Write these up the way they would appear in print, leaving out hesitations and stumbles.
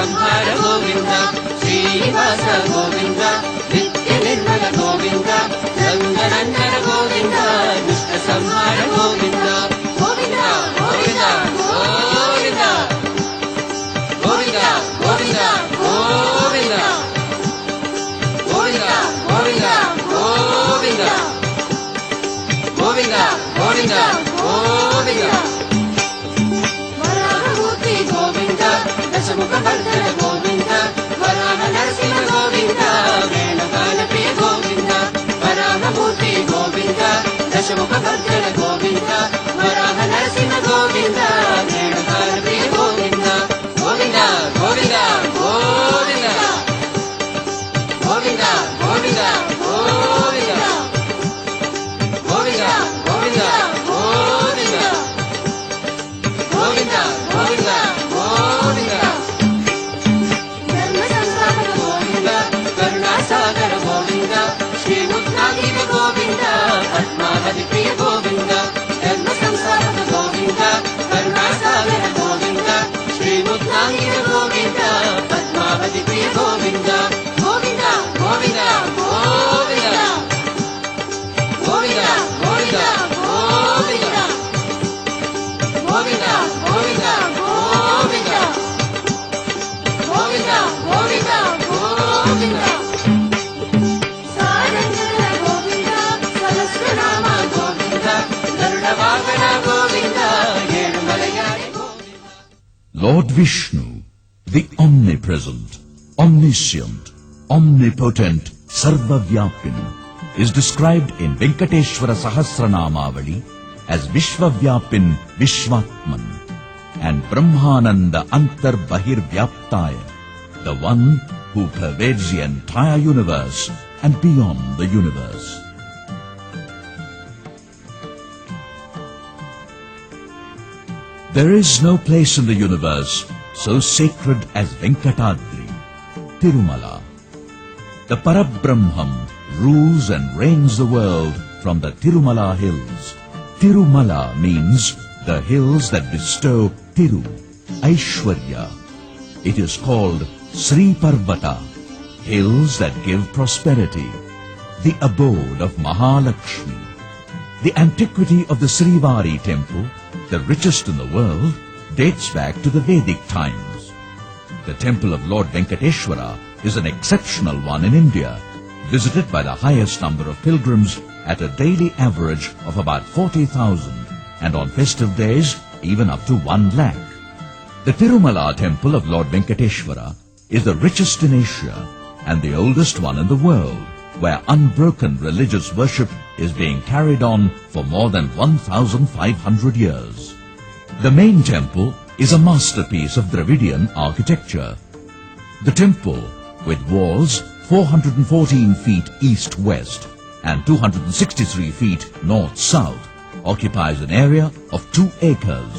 సంహార గోవింద శ్రీనివాస గోవింద నిత్య నిర్మల గోవింద రంగనందన గోవింద దుష్ట సంహార గోవింద గోవింద గోవింద గోవింద గోవింద గోవింద గోవింద గోవింద గోవింద గోవింద గోవింద గోవింద గోవింద వరాహమూర్తి గోవింద దశముఖ భద్ర గోవింద వరాహ నరసింహ గోవింద వేణుగాన ప్రియ గోవింద వరాహమూర్తి గోవింద దశముఖ భద్ర గోవింద వరాహ నరసింహ గోవింద వేణుగాన ప్రియ గోవింద గోవింద గోవింద గోవింద గోవింద గోవింద గోవింద గోవింద గోవింద గోవింద గోవింద గోవింద గోవింద ధర్మ సంస్థాపక గోవింద కరుణాసాగర గోవింద శ్రీముద్రాగీత గోవింద పద్మావతి ప్రియ గోవింద ధర్మ సంస్థాపక గోవింద కరుణాసాగర గోవింద శ్రీముద్రాగీత గోవింద పద్మావతి ప్రియ గోవింద గోవింద గోవింద గోవింద గోవింద గోవింద గోవింద గోవింద గోవింద గోవింద గోవింద గోవింద గోవింద సారంగన గోవింద సహస్రనామ గోవింద గరుడ వాహన Govinda ఏడుమలయాయ Govinda. Lord Vishnu, the omnipresent, omniscient, omnipotent, Sarvavyapin, is described in Venkateshwara Sahasranamavali as Vishwavyapin Vishwatman and Brahmananda Antar Bahir Vyaptaya, the one who pervades the entire universe and beyond the universe. There is no place in the universe so sacred as Venkatadri, Tirumala. The Parabrahman rules and reigns the world from the Tirumala hills. Tirumala means the hills that bestow Tiru, Aishwarya. It is called Sri Parvata, hills that give prosperity, the abode of Mahalakshmi. The antiquity of the Srivari temple, the richest in the world, dates back to the Vedic times. The temple of Lord Venkateshwara is an exceptional one in India, visited by the highest number of pilgrims at a daily average of about 40,000 and on festive days even up to 1 lakh. The Tirumala temple of Lord Venkateshwara is the richest in Asia and the oldest one in the world, where unbroken religious worship is being carried on for more than 1,500 years. The main temple is a masterpiece of Dravidian architecture. The temple, with walls 414 feet east-west and 263 feet north-south, occupies an area of 2 acres.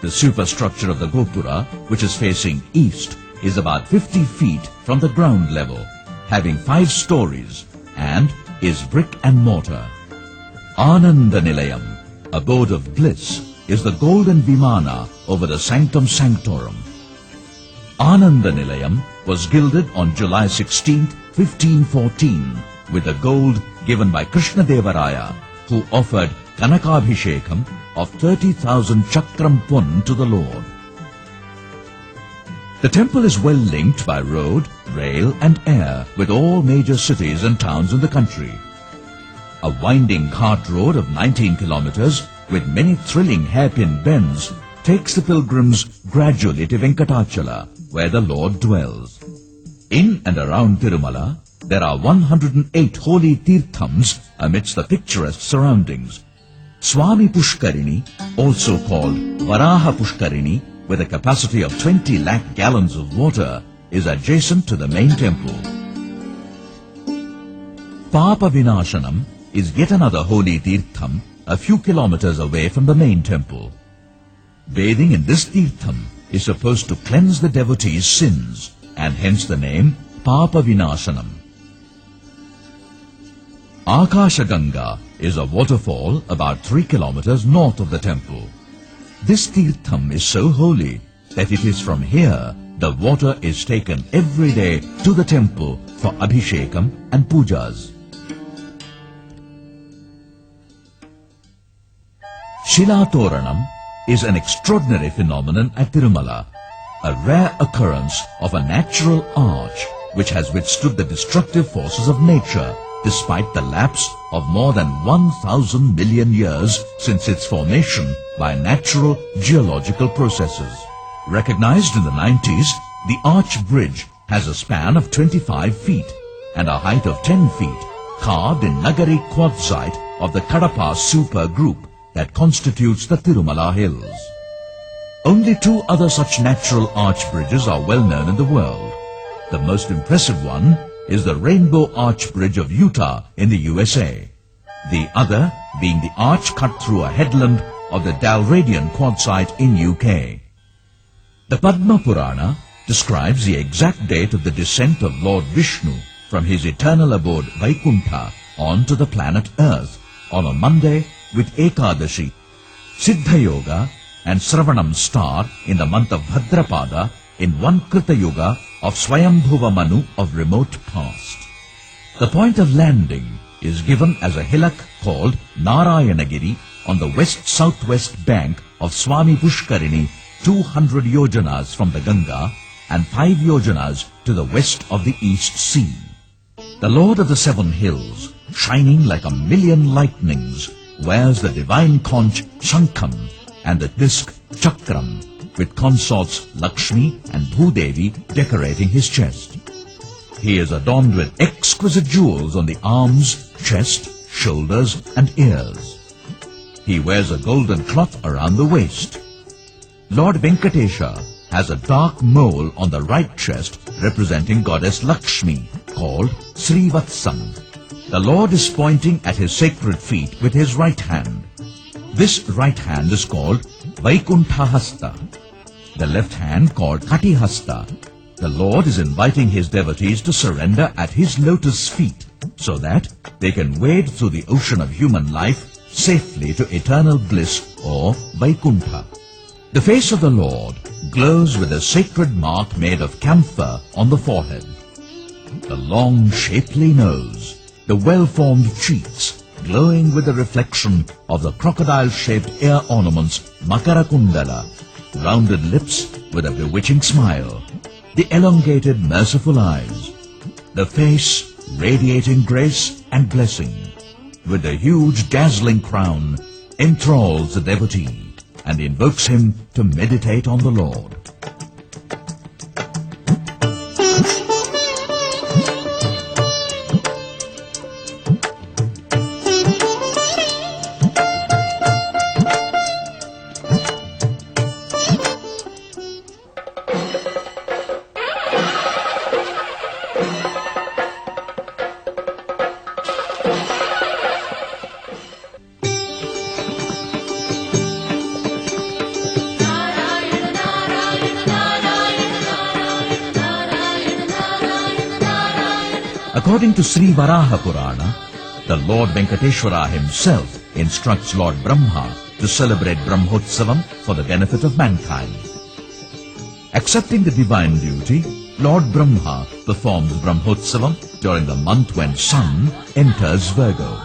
The superstructure of the Gopura, which is facing east, is about 50 feet from the ground level, having 5 stories and is brick and mortar. Ananda Nilayam, abode of bliss, is the golden vimana over the sanctum sanctorum. Ananda Nilayam was gilded on July 16, 1514, with the gold given by Krishnadevaraya, who offered Kanakabhishekam of 30,000 chakram pun to the Lord. The temple is well linked by road, rail and air with all major cities and towns in the country. A winding cart road of 19 kilometers with many thrilling hairpin bends takes the pilgrims gradually to Venkatachala, where the Lord dwells. In and around Tirumala, there are 108 holy tirthams amidst the picturesque surroundings. Swami Pushkarini, also called Varaha Pushkarini, with a capacity of 20 lakh gallons of water, is adjacent to the main temple. Papa Vinashanam is yet another holy tirtham a few kilometers away from the main temple. Bathing in this tirtham is supposed to cleanse the devotee's sins, and hence the name Papa Vinashanam. Akashaganga is a waterfall about 3 kilometers north of the temple. This tirtham is so holy that it is from here the water is taken every day to the temple for Abhishekam and Pujas. Shila Toranam is an extraordinary phenomenon at Tirumala, a rare occurrence of a natural arch which has withstood the destructive forces of nature despite the lapse of more than 1,000 million years since its formation by natural geological processes. Recognized in the 90s, the arch bridge has a span of 25 feet and a height of 10 feet, carved in Nagari quartzite of the Kadapa super group that constitutes the Tirumala hills. Only 2 other such natural arch bridges are well known in the world. The most impressive one is the Rainbow Arch Bridge of Utah in the USA. The other being the arch cut through a headland of the Dalradian quartzite in UK. The Padma Purana describes the exact date of the descent of Lord Vishnu from his eternal abode Vaikuntha onto the planet Earth on a Monday with Ekadashi, Siddha Yoga and Sravanam star in the month of Bhadrapada in one Krita Yuga of Swayambhuva Manu of remote past. The point of landing is given as a hillock called Narayanagiri on the west-southwest bank of Swami Pushkarini, 200 yojanas from the Ganga and 5 yojanas to the west of the East Sea. The Lord of the 7 hills, shining like a million lightnings, wears the divine conch Shankham and the disc Chakram, with consorts Lakshmi and Bhudevi decorating his chest. He is adorned with exquisite jewels on the arms, chest, shoulders and ears. He wears a golden cloth around the waist. Lord Venkatesha has a dark mole on the right chest representing goddess Lakshmi, called Srivatsam. The Lord is pointing at his sacred feet with his right hand. This right hand is called Vaikuntha Hasta. The left hand called Kati Hasta. The Lord is inviting his devotees to surrender at his lotus feet so that they can wade through the ocean of human life safely to eternal bliss or Vaikuntha. The face of the Lord glows with a sacred mark made of camphor on the forehead. The long shapely nose, the well-formed cheeks glowing with the reflection of the crocodile-shaped ear ornaments Makara Kundala, rounded lips with a bewitching smile, the elongated merciful eyes, the face radiating grace and blessing, with the huge dazzling crown enthralls the devotee and invokes him to meditate on the Lord. According to Sri Varaha Purana, the Lord Venkateshwara himself instructs Lord Brahma to celebrate Brahmotsavam for the benefit of mankind. Accepting the divine duty, Lord Brahma performs Brahmotsavam during the month when sun enters Virgo.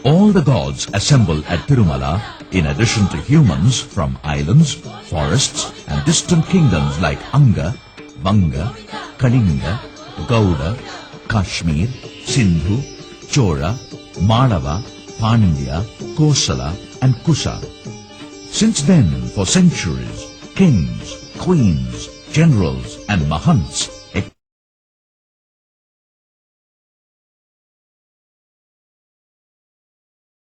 All the gods assemble at Tirumala, in addition to humans from islands, forests and distant kingdoms like Anga, Vanga, Kalinga, Gauda, Kashmir, Sindhu, Chora, Malava, Pandya, Kosala and Kusa. Since then, for centuries, kings, queens, generals and mahants